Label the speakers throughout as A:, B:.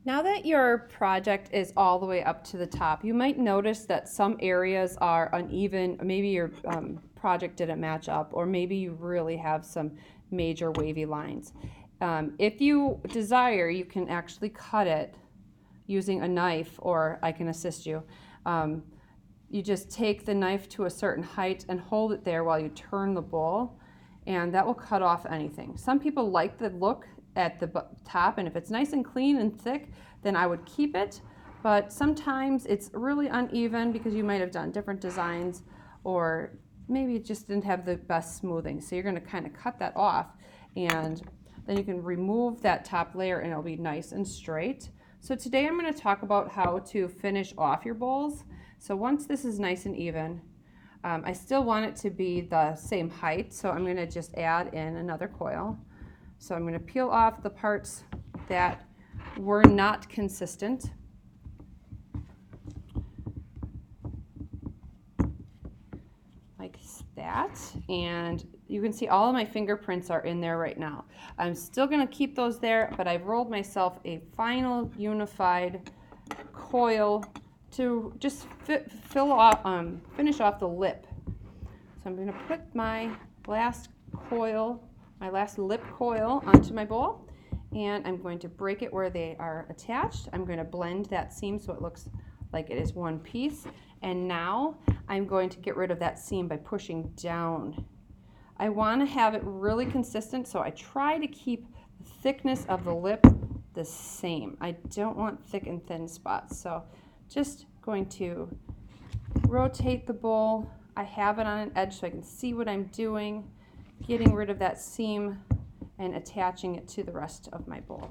A: Now that your project is all the way up to the top, you might notice that some areas are uneven. Maybe your project didn't match up, or maybe you really have some major wavy lines. If you desire, you can actually cut it using a knife, or I can assist you. You just take the knife to a certain height and hold it there while you turn the bowl, and that will cut off anything. Some people like the look at the top, and if it's nice and clean and thick, then I would keep it. But sometimes it's really uneven because you might have done different designs, or maybe it just didn't have the best smoothing. So you're going to kind of cut that off, and then you can remove that top layer and it'll be nice and straight. So today I'm going to talk about how to finish off your bowls. So once this is nice and even, I still want it to be the same height, so I'm going to just add in another coil. So I'm going to peel off the parts that were not consistent. Like that. And you can see all of my fingerprints are in there right now. I'm still going to keep those there, but I've rolled myself a final unified coil to just finish off the lip. So I'm going to put my last lip coil onto my bowl, and I'm going to break it where they are attached. I'm going to blend that seam so it looks like it is one piece. And now I'm going to get rid of that seam by pushing down. I want to have it really consistent, so I try to keep the thickness of the lip the same. I don't want thick and thin spots. So just going to rotate the bowl. I have it on an edge so I can see what I'm doing, getting rid of that seam and attaching it to the rest of my bowl.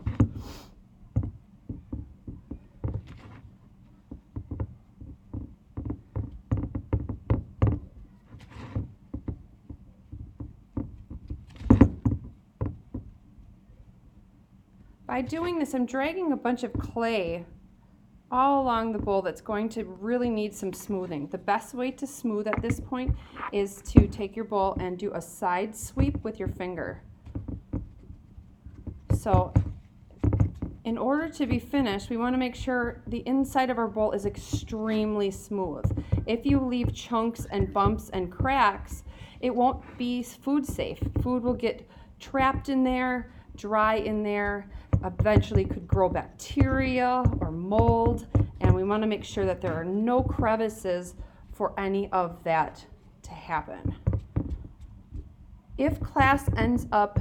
A: By doing this, I'm dragging a bunch of clay all along the bowl that's going to really need some smoothing. The best way to smooth at this point is to take your bowl and do a side sweep with your finger. So in order to be finished, we want to make sure the inside of our bowl is extremely smooth. If you leave chunks and bumps and cracks, it won't be food safe. Food will get trapped in there, dry in there, eventually could grow bacteria or mold, and we want to make sure that there are no crevices for any of that to happen. If class ends up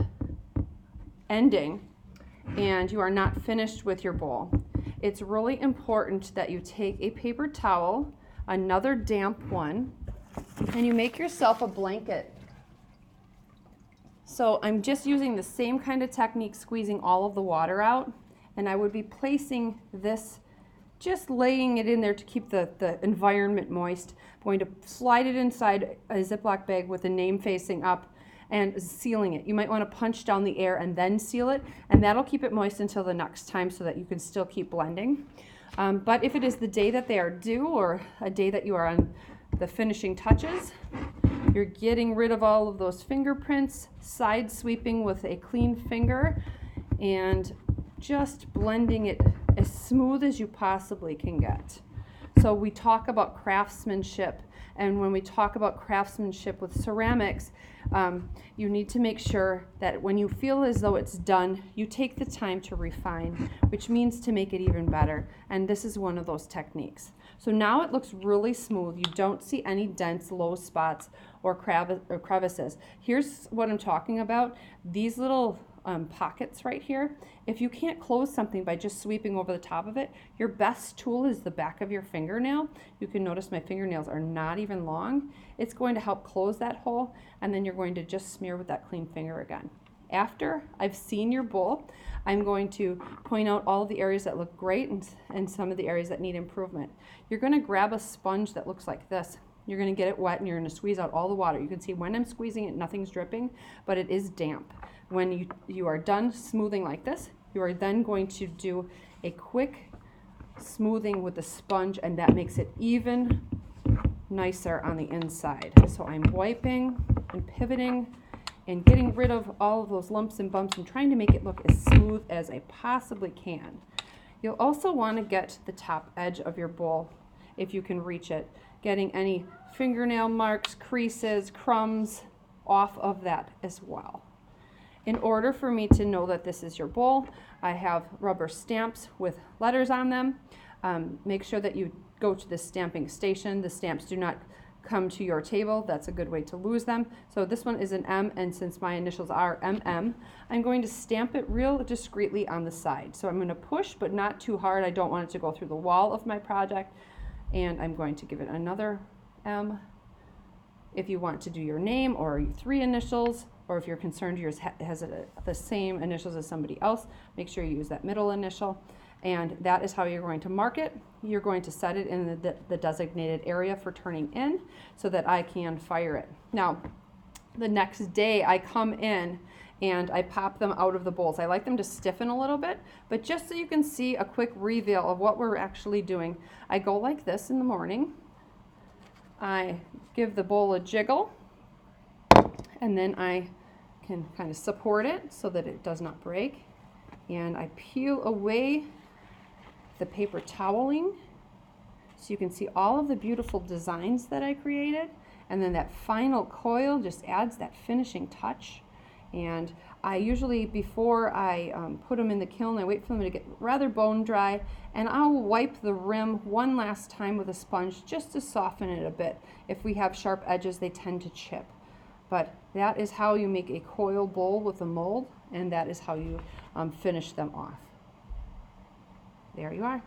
A: ending and you are not finished with your bowl, it's really important that you take a paper towel, another damp one, and you make yourself a blanket. So I'm just using the same kind of technique, squeezing all of the water out, and I would be placing this, just laying it in there to keep the environment moist. I'm going to slide it inside a Ziploc bag with the name facing up and sealing it. You might want to punch down the air and then seal it, and that'll keep it moist until the next time so that you can still keep blending. But if it is the day that they are due, or a day that you are on the finishing touches, you're getting rid of all of those fingerprints, side sweeping with a clean finger, and just blending it as smooth as you possibly can get. So we talk about craftsmanship, and when we talk about craftsmanship with ceramics, you need to make sure that when you feel as though it's done, you take the time to refine, which means to make it even better, and this is one of those techniques. So now it looks really smooth. You don't see any dents, low spots, or crevices. Here's what I'm talking about. These little pockets right here, if you can't close something by just sweeping over the top of it, your best tool is the back of your fingernail. You can notice my fingernails are not even long. It's going to help close that hole, and then you're going to just smear with that clean finger again. After I've seen your bowl, I'm going to point out all of the areas that look great and some of the areas that need improvement. You're going to grab a sponge that looks like this. You're going to get it wet and you're going to squeeze out all the water. You can see when I'm squeezing it, nothing's dripping, but it is damp. When you are done smoothing like this, you are then going to do a quick smoothing with the sponge, and that makes it even nicer on the inside. So I'm wiping and pivoting and getting rid of all of those lumps and bumps and trying to make it look as smooth as I possibly can. You'll also want to get the top edge of your bowl if you can reach it, getting any fingernail marks, creases, crumbs off of that as well. In order for me to know that this is your bowl, I have rubber stamps with letters on them. Make sure that you go to the stamping station. The stamps do not come to your table. That's a good way to lose them. So this one is an M, and since my initials are MM, I'm going to stamp it real discreetly on the side. So I'm going to push, but not too hard. I don't want it to go through the wall of my project. And I'm going to give it another M. If you want to do your name or 3 initials, or if you're concerned yours has the same initials as somebody else, make sure you use that middle initial. And that is how you're going to mark it. You're going to set it in the designated area for turning in so that I can fire it. Now, the next day I come in and I pop them out of the bowls. I like them to stiffen a little bit, but just so you can see a quick reveal of what we're actually doing, I go like this in the morning. I give the bowl a jiggle, and then I can kind of support it so that it does not break. And I peel away the paper toweling so you can see all of the beautiful designs that I created. And then that final coil just adds that finishing touch. And I usually, before I put them in the kiln, I wait for them to get rather bone dry, and I'll wipe the rim one last time with a sponge just to soften it a bit. If we have sharp edges, they tend to chip. But that is how you make a coil bowl with a mold, and that is how you finish them off. There you are.